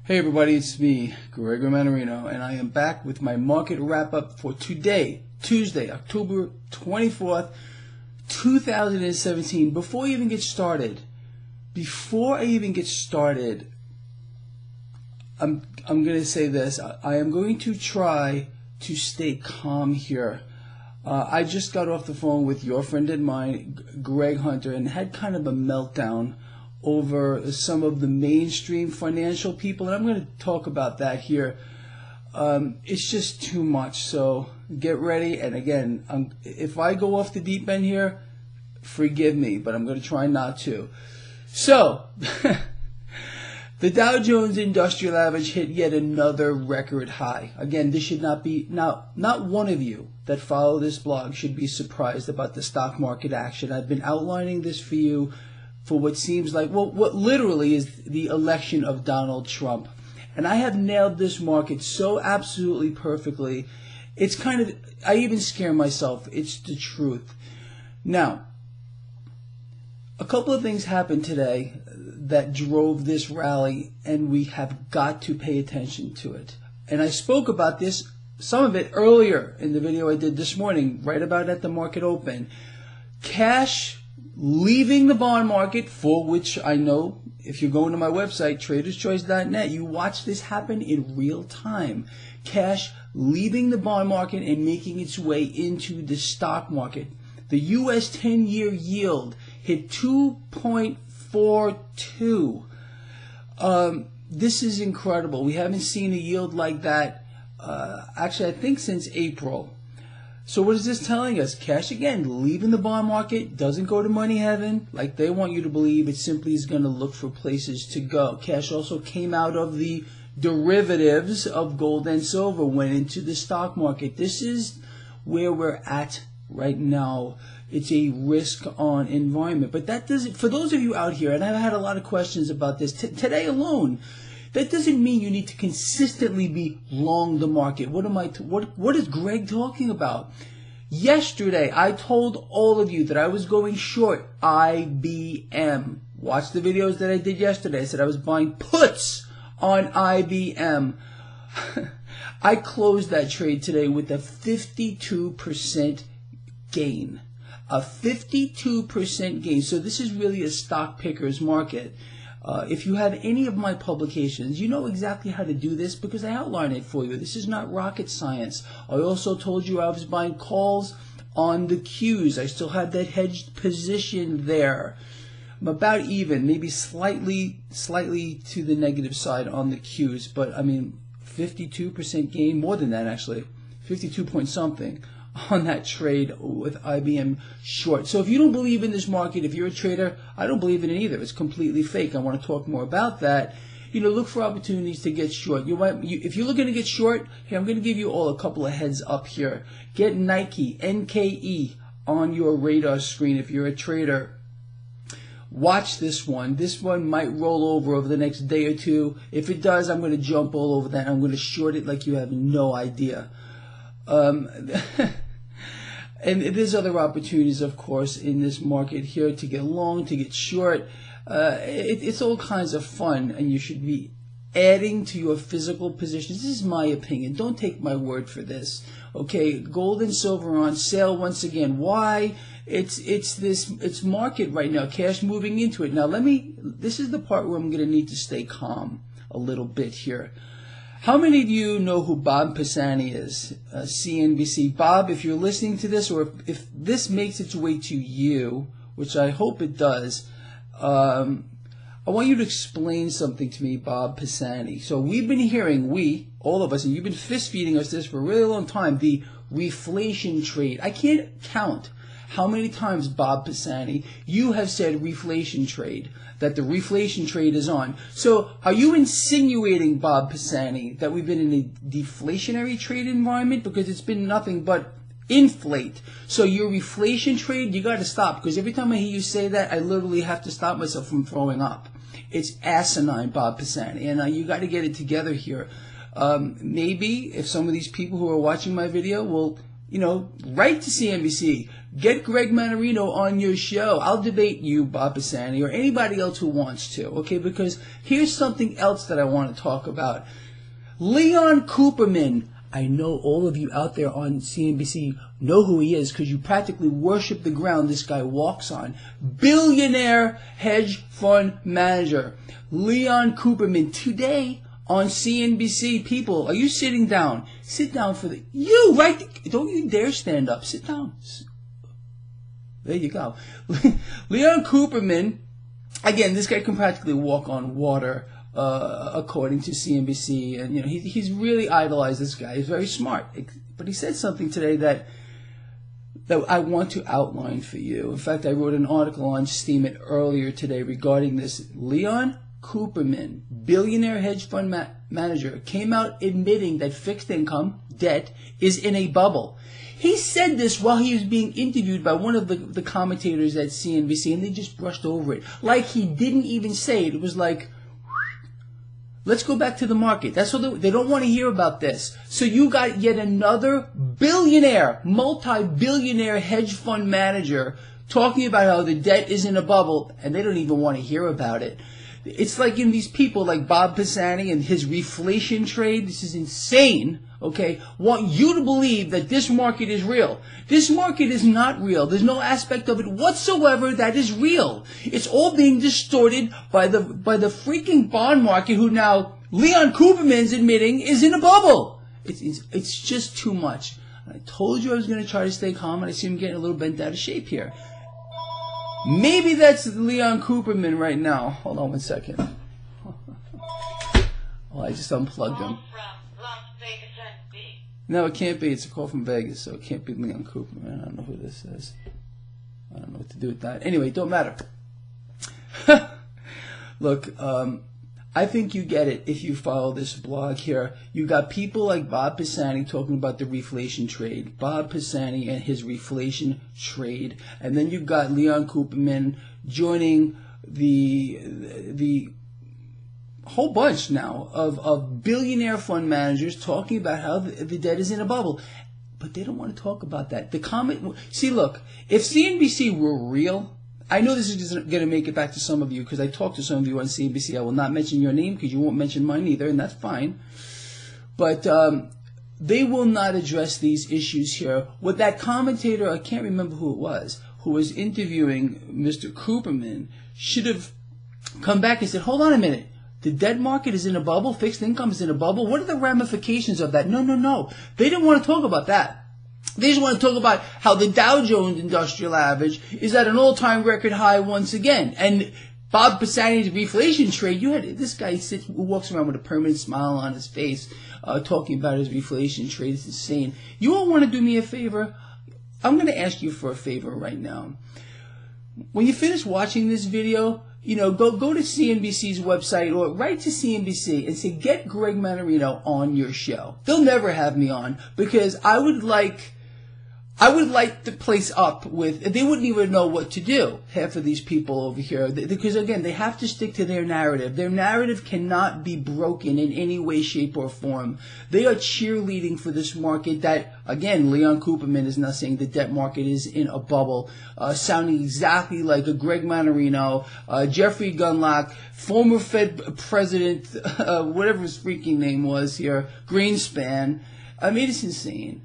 Hey everybody, it's me, Gregor Manarino, and I am back with my market wrap-up for today, Tuesday, October 24th, 2017. Before I even get started, I'm going to say this. I am going to try to stay calm here. I just got off the phone with your friend and mine, Greg Hunter, and had kind of a meltdown over some of the mainstream financial people, and I'm going to talk about that here. It's just too much, so get ready. And again, if I go off the deep end here, forgive me, but I'm going to try not to. So, the Dow Jones Industrial Average hit yet another record high. Again, this should not be, not one of you that follow this blog should be surprised about the stock market action. I've been outlining this for you for what seems like, well, what literally is the election of Donald Trump. And I have nailed this market so absolutely perfectly. It's kind of, I even scare myself. It's the truth. Now, a couple of things happened today that drove this rally, and we have got to pay attention to it. And I spoke about this, some of it earlier in the video I did this morning, right about at the market open. Cash leaving the bond market, for which I know if you're going to my website, traderschoice.net, you watch this happen in real time. Cash leaving the bond market and making its way into the stock market. The U.S. 10-year yield hit 2.42. This is incredible. We haven't seen a yield like that, actually, I think since April. So what is this telling us? Cash, again, leaving the bond market, doesn't go to money heaven like they want you to believe. It simply is going to look for places to go. Cash also came out of the derivatives of gold and silver, went into the stock market. This is where we're at right now. It's a risk-on environment. But that doesn't, for those of you out here, and I've had a lot of questions about this today alone, that doesn't mean you need to consistently be long the market. What is Greg talking about? Yesterday, I told all of you that I was going short IBM. Watch the videos that I did yesterday. I said I was buying puts on IBM. I closed that trade today with a 52% gain. A 52% gain. So this is really a stock picker's market. If you have any of my publications, you know exactly how to do this because I outline it for you. This is not rocket science. I also told you I was buying calls on the Qs. I still had that hedged position there. I'm about even, maybe slightly to the negative side on the Qs, but I mean 52% gain, more than that actually, 52 point something on that trade with IBM short. So if you don't believe in this market, if you're a trader, I don't believe in it either. It's completely fake. I want to talk more about that. You know, look for opportunities to get short. If you're looking to get short, here, I'm going to give you all a couple of heads up here. Get Nike, NKE, on your radar screen if you're a trader. Watch this one. This one might roll over the next day or two. If it does, I'm going to jump all over that. I'm going to short it like you have no idea. And there's other opportunities, of course, in this market here to get long, to get short. It's all kinds of fun, and you should be adding to your physical positions. This is my opinion. Don't take my word for this. Okay, gold and silver on sale once again. Why? It's market right now. Cash moving into it. Now this is the part where I'm going to need to stay calm a little bit here. How many of you know who Bob Pisani is? CNBC. Bob, if you're listening to this, or if this makes its way to you, which I hope it does, I want you to explain something to me, Bob Pisani. So we've been hearing, all of us, and you've been fist feeding us this for a really long time, the reflation trade. I can't count how many times, Bob Pisani, you have said reflation trade, that the reflation trade is on. So are you insinuating, Bob Pisani, that we've been in a deflationary trade environment? Because it's been nothing but inflate. So your reflation trade, you got to stop. Because every time I hear you say that, I literally have to stop myself from throwing up. It's asinine, Bob Pisani. And you got to get it together here. Maybe if some of these people who are watching my video will, write to CNBC. Get Greg Manarino on your show. I'll debate you, Bob Pisani, or anybody else who wants to, okay? Because here's something else that I want to talk about. Leon Cooperman. I know all of you out there on CNBC know who he is because you practically worship the ground this guy walks on. Billionaire hedge fund manager. Leon Cooperman today on CNBC. People, are you sitting down? Sit down for the... You, right? Don't you dare stand up. Sit down. There you go. Leon Cooperman, again, this guy can practically walk on water, according to CNBC. And, you know, he's really idolized this guy. He's very smart. But he said something today that I want to outline for you. In fact, I wrote an article on Steemit earlier today regarding this. Leon Cooperman, billionaire hedge fund manager, came out admitting that fixed income debt is in a bubble. He said this while he was being interviewed by one of the commentators at CNBC, and they just brushed over it. Like he didn't even say it. It was like, let's go back to the market. That's what they don't want to hear about this. So you got yet another billionaire, multi-billionaire hedge fund manager talking about how the debt is in a bubble, and they don't even want to hear about it. It's like in these people like Bob Pisani and his reflation trade. This is insane, okay? Want you to believe that this market is real. This market is not real. There's no aspect of it whatsoever that is real. It's all being distorted by the freaking bond market, who now Leon Cooperman's admitting is in a bubble. It's just too much. And I told you I was going to try to stay calm, and I see him getting a little bent out of shape here. Maybe that's Leon Cooperman right now. Hold on one second. Oh, I just unplugged him. No, it can't be. It's a call from Vegas, so it can't be Leon Cooperman. I don't know who this is. I don't know what to do with that. Anyway, don't matter. Look, I think you get it if you follow this blog here. You got people like Bob Pisani talking about the reflation trade. Bob Pisani and his reflation trade. And then you've got Leon Cooperman joining the whole bunch now of billionaire fund managers talking about how the debt is in a bubble. But they don't want to talk about that. See, look, if CNBC were real, I know this is going to make it back to some of you because I talked to some of you on CNBC. I will not mention your name because you won't mention mine either, and that's fine. But they will not address these issues here. What that commentator, I can't remember who it was, who was interviewing Mr. Cooperman, should have come back and said, hold on a minute. The debt market is in a bubble. Fixed income is in a bubble. What are the ramifications of that? No. They didn't want to talk about that. They just want to talk about how the Dow Jones Industrial Average is at an all-time record high once again. And Bob Pisani's reflation trade, you had this guy who walks around with a permanent smile on his face talking about his reflation trade. It's insane. You all want to do me a favor? I'm going to ask you for a favor right now. When you finish watching this video, you know, go to CNBC's website or write to CNBC and say, get Greg Manarino on your show. They'll never have me on because I would like the place up with, they wouldn't even know what to do, half of these people over here, because again, they have to stick to their narrative. Their narrative cannot be broken in any way, shape, or form. They are cheerleading for this market that, again, Leon Cooperman is now saying the debt market is in a bubble, sounding exactly like a Greg Manarino, Jeffrey Gundlach, former Fed president, whatever his freaking name was here, Greenspan. I mean, it's insane.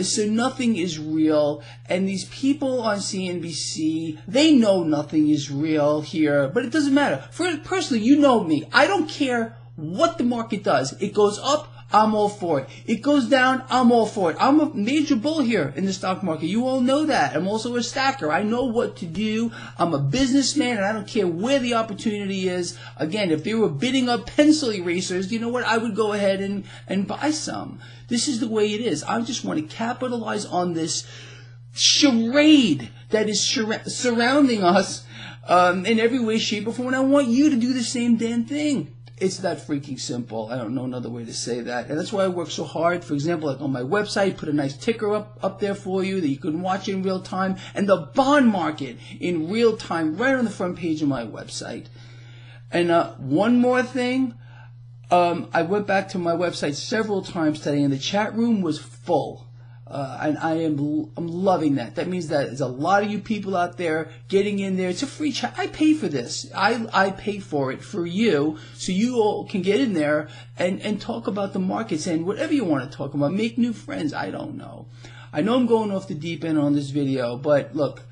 So nothing is real, and these people on CNBC, they know nothing is real here, but it doesn't matter. Personally, you know me. I don't care what the market does. It goes up, I'm all for it. It goes down, I'm all for it. I'm a major bull here in the stock market. You all know that. I'm also a stacker. I know what to do. I'm a businessman, and I don't care where the opportunity is. Again, if they were bidding up pencil erasers, you know what? I would go ahead and buy some. This is the way it is. I just want to capitalize on this charade that is surrounding us in every way, shape, or form. And I want you to do the same damn thing. It's that freaking simple. I don't know another way to say that. And that's why I work so hard. For example, like on my website, put a nice ticker up there for you that you can watch in real time. And the bond market in real time right on the front page of my website. And one more thing. I went back to my website several times today, and the chat room was full. And I'm loving that. That means that there's a lot of you people out there getting in there. It's a free chat. I pay for this. I pay for it for you, so you all can get in there and talk about the markets and whatever you want to talk about. Make new friends. I don't know. I know I'm going off the deep end on this video, but look,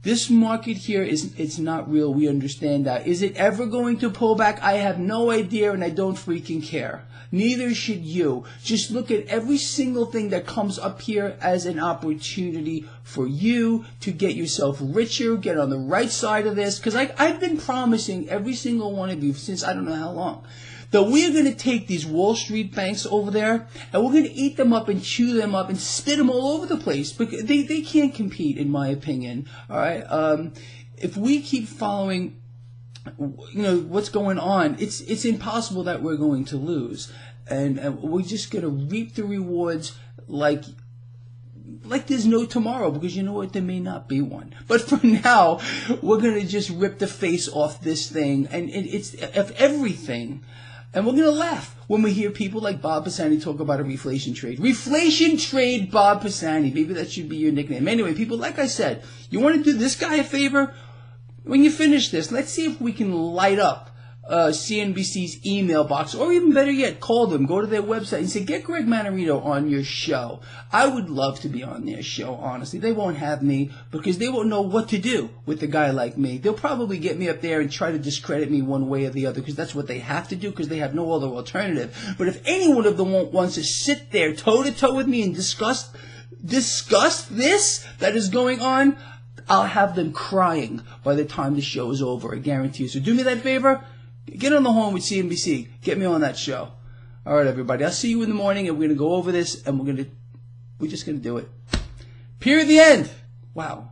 this market here it's not real. We understand that. Is it ever going to pull back? I have no idea, and I don't freaking care. Neither should you. Just look at every single thing that comes up here as an opportunity for you to get yourself richer, get on the right side of this. Because I've been promising every single one of you since I don't know how long that we're going to take these Wall Street banks over there and we're going to eat them up and chew them up and spit them all over the place. Because they can't compete, in my opinion. All right. If we keep following what's going on, it's impossible that we're going to lose, and we're just going to reap the rewards like there's no tomorrow, because you know what, there may not be one. But for now, we're going to just rip the face off this thing, and it's of everything, and we're going to laugh when we hear people like Bob Pisani talk about a reflation trade. Reflation trade, Bob Pisani. Maybe that should be your nickname. Anyway, people, like I said, you want to do this guy a favor? When you finish this, let's see if we can light up CNBC's email box, or even better yet, call them, go to their website and say, get Greg Manarino on your show. I would love to be on their show, honestly. They won't have me because they won't know what to do with a guy like me. They'll probably get me up there and try to discredit me one way or the other, because that's what they have to do, because they have no other alternative. But if any one of them wants to sit there toe-to-toe with me and discuss this that is going on, I'll have them crying by the time the show is over, I guarantee you. So do me that favor. Get on the horn with CNBC. Get me on that show. All right, everybody. I'll see you in the morning, and we're going to go over this, and we're just going to do it. Period. The end. Wow.